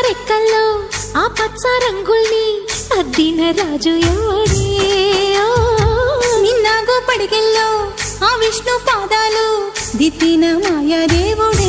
రెక్కల్లో ఆ పచ్చ రంగుల్ని అద్దిన రాజు ఎవడే నిన్నాగో పడికెల్లో ఆ విష్ణు పాదాలు దిద్దిన మాయా దేవుడే